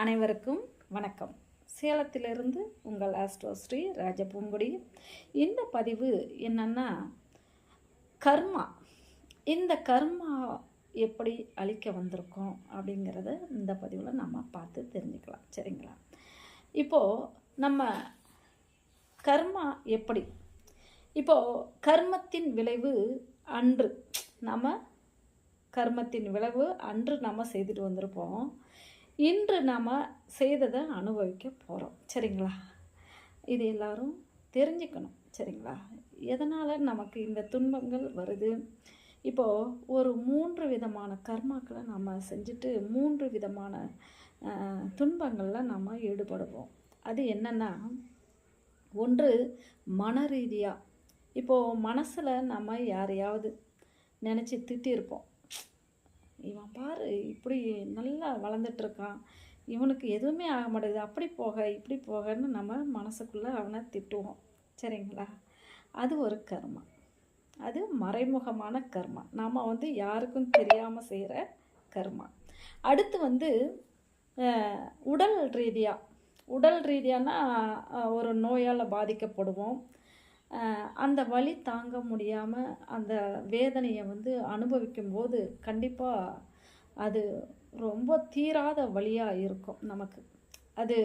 அனைவருக்கும் வணக்கம். சேலத்திலிருந்து உங்கள் ஆஸ்ட்ரோஸ்ரீ ராஜபூங்குடி. இந்த பதிவு என்னன்னா, கர்மா. இந்த கர்மா எப்படி அழிக்க வந்திருக்கோம் அப்படிங்கிறத இந்த பதிவில் நம்ம பார்த்து தெரிஞ்சுக்கலாம். சரிங்களா? இப்போது நம்ம கர்மா எப்படி, இப்போது கர்மத்தின் விளைவு அன்று நம்ம கர்மத்தின் விளைவு அன்று நம்ம செய்துட்டு வந்திருப்போம். இன்று நாம் செய்ததை அனுபவிக்க போகிறோம். சரிங்களா? இது எல்லாரும் தெரிஞ்சுக்கணும். சரிங்களா? எதனால் நமக்கு இந்த துன்பங்கள் வருது? இப்போது ஒரு 3 விதமான கர்மாக்களை நம்ம செஞ்சுட்டு 3 விதமான துன்பங்களில் நம்ம ஈடுபடுவோம். அது என்னென்னா, ஒன்று மன ரீதியாக. இப்போது மனசில் நம்ம யாரையாவது நினச்சி திட்டியிருப்போம். இவன் பாரு இப்படி நல்லா வளர்ந்துட்டுருக்கான், இவனுக்கு எதுவுமே ஆக மாட்டேங்குது, அப்படி போக இப்படி போகன்னு நம்ம மனசுக்குள்ளே அவனை திட்டுவோம். சரிங்களா? அது ஒரு கர்மா. அது மறைமுகமான கர்மா. நாம் யாருக்கும் தெரியாமல் செய்கிற கர்மா. அடுத்து உடல் ரீதியாக. உடல் ரீதியானா ஒரு நோயால் பாதிக்கப்படுவோம். அந்த வலி தாங்க முடியாமல் அந்த வேதனையை அனுபவிக்கும்போது கண்டிப்பாக அது ரொம்ப தீராத வலியாக இருக்கும் நமக்கு. அது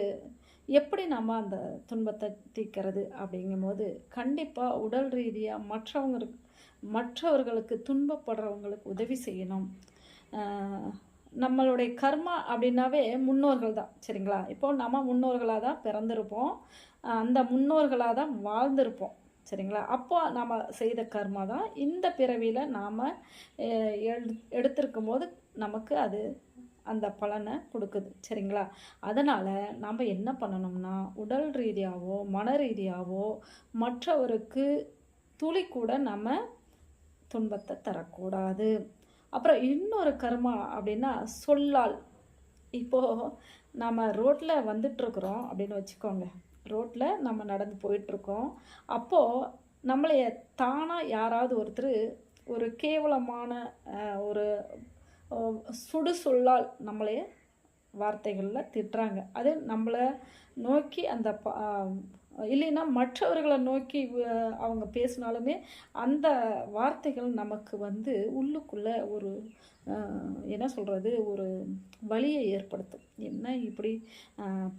எப்படி நம்ம அந்த துன்பத்தை தீர்க்கிறது அப்படிங்கும்போது, கண்டிப்பாக உடல் ரீதியாக மற்றவர்களுக்கு துன்பப்படுறவங்களுக்கு உதவி செய்யணும். நம்மளுடைய கர்மா அப்படின்னாவே முன்னோர்கள் தான். சரிங்களா? இப்போது நம்ம முன்னோர்களாக தான் பிறந்திருப்போம், அந்த முன்னோர்களாக தான் வாழ்ந்திருப்போம். சரிங்களா? அப்போ நாம் செய்த கர்மா தான் இந்த பிறவியில் நாம் எடுத்திருக்கும் போது நமக்கு அது அந்த பலனை கொடுக்குது. சரிங்களா? அதனால் நம்ம என்ன பண்ணணும்னா, உடல் ரீதியாகவோ மன ரீதியாகவோ மற்றவருக்கு துளி கூட நம்ம துன்பத்தை தரக்கூடாது. அப்புறம் இன்னொரு கர்மா அப்படின்னா சொல்லால். இப்போது நம்ம ரோட்டில் வந்துட்டுருக்குறோம் அப்படின்னு வச்சுக்கோங்க. ரோட்டில் நம்ம நடந்து போயிட்டுருக்கோம். அப்போது நம்மளைய தானாக யாராவது ஒருத்தர் ஒரு கேவலமான ஒரு சுடு சொல்லால் நம்மளைய வார்த்தைகளில் திட்டுறாங்க. அது நம்மளை நோக்கி அந்த இல்லைன்னா மற்றவர்களை நோக்கி அவங்க பேசினாலுமே அந்த வார்த்தைகள் நமக்கு உள்ளுக்குள்ளே ஒரு என்ன சொல்கிறது, ஒரு வலியை ஏற்படுத்தும். என்ன இப்படி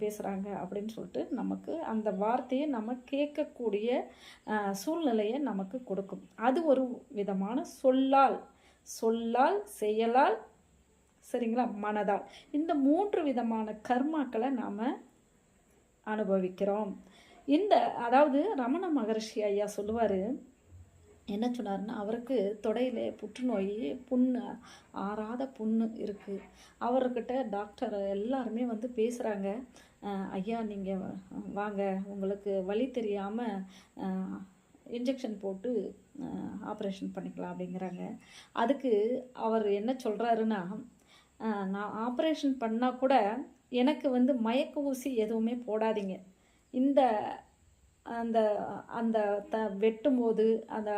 பேசுகிறாங்க அப்படின்னு சொல்லிட்டு நமக்கு அந்த வார்த்தையை நம்ம கேட்கக்கூடிய சூழ்நிலையை நமக்கு கொடுக்கும். அது ஒரு விதமான சொல்லால் செயலால், சரிங்களா, மனதால். இந்த 3 விதமான கர்மாக்களை நாம் அனுபவிக்கிறோம். அதாவது ரமண மகரிஷி ஐயா சொல்லுவார், என்ன சொன்னார்னா, அவருக்கு தொடையில் புற்றுநோய், ஆறாத புண்ணு இருக்குது. அவர்கிட்ட டாக்டர் எல்லாருமே பேசுகிறாங்க, ஐயா நீங்கள் வாங்க, உங்களுக்கு வலி தெரியாமல் இன்ஜெக்ஷன் போட்டு ஆப்ரேஷன் பண்ணிக்கலாம் அப்படிங்கிறாங்க. அதுக்கு அவர் என்ன சொல்கிறாருன்னா, நான் ஆப்ரேஷன் பண்ணால் கூட எனக்கு மயக்க ஊசி எதுவுமே போடாதீங்க. அந்த அந்த வெட்டும்போது அந்த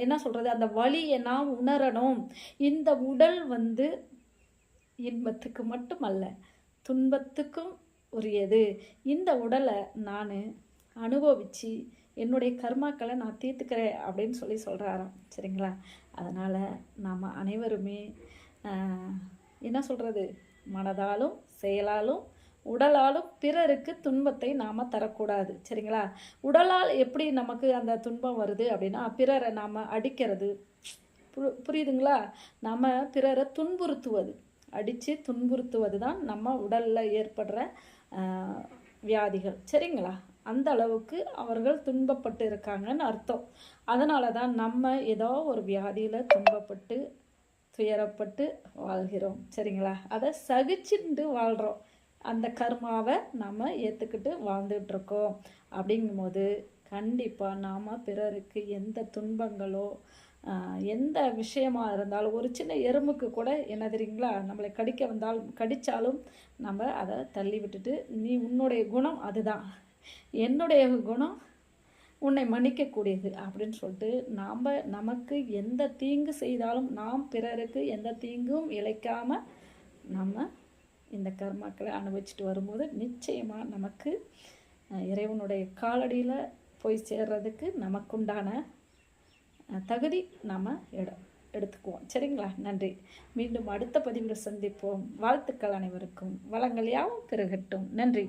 என்ன சொல்கிறது, அந்த வலியை நான் உணரணும். இந்த உடல் இன்பத்துக்கு மட்டுமல்ல, துன்பத்துக்கும் உரியது. இந்த உடலை நான் அனுபவித்து என்னுடைய கர்மாக்களை நான் தீர்த்துக்கிறேன் அப்படின்னு சொல்கிறாராம். சரிங்களா? அதனால் நாம் அனைவருமே என்ன சொல்கிறது, மனதாலும் செயலாலும் உடலாலும் பிறருக்கு துன்பத்தை நாம் தரக்கூடாது. சரிங்களா? உடலால் எப்படி நமக்கு அந்த துன்பம் வருது அப்படின்னா, பிறரை நாம் அடிக்கிறது, புரியுதுங்களா? நம்ம பிறரை அடித்து துன்புறுத்துவது தான் நம்ம உடலில் ஏற்படுற வியாதிகள். சரிங்களா? அந்த அளவுக்கு அவர்கள் துன்பப்பட்டு இருக்காங்கன்னு அர்த்தம். அதனால தான் நம்ம ஏதோ ஒரு வியாதியில் துன்பப்பட்டு துயரப்பட்டு வாழ்கிறோம். சரிங்களா? அதை சகிச்சுட்டு வாழ்கிறோம். அந்த கர்மாவை நம்ம ஏற்றுக்கிட்டு வாழ்ந்துட்டுருக்கோம். அப்படிங்கும்போது கண்டிப்பாக நாம் பிறருக்கு எந்த துன்பங்களோ எந்த விஷயமாக இருந்தாலும், ஒரு சின்ன எறும்புக்கு கூட என்ன தெரியுங்களா, நம்மளை கடித்தாலும் நம்ம அதை தள்ளி விட்டுட்டு, நீ உன்னுடைய குணம் அதுதான், என்னுடைய குணம் உன்னை மன்னிக்கக்கூடியது அப்படின்னு சொல்லிட்டு நமக்கு எந்த தீங்கு செய்தாலும் நாம் பிறருக்கு எந்த தீங்கும் இழைக்காமல் நம்ம இந்த கர்மாக்களை அனுபவிச்சுட்டு வரும்போது நிச்சயமாக நமக்கு இறைவனுடைய காலடியில் போய் சேர்றதுக்கு நமக்குண்டான தகுதி நாம் எடுத்துக்குவோம். சரிங்களா? நன்றி. மீண்டும் அடுத்த பதிவில் சந்திப்போம். வாழ்த்துக்கள் அனைவருக்கும். வளங்கள் யாவும் பெருகட்டும். நன்றி.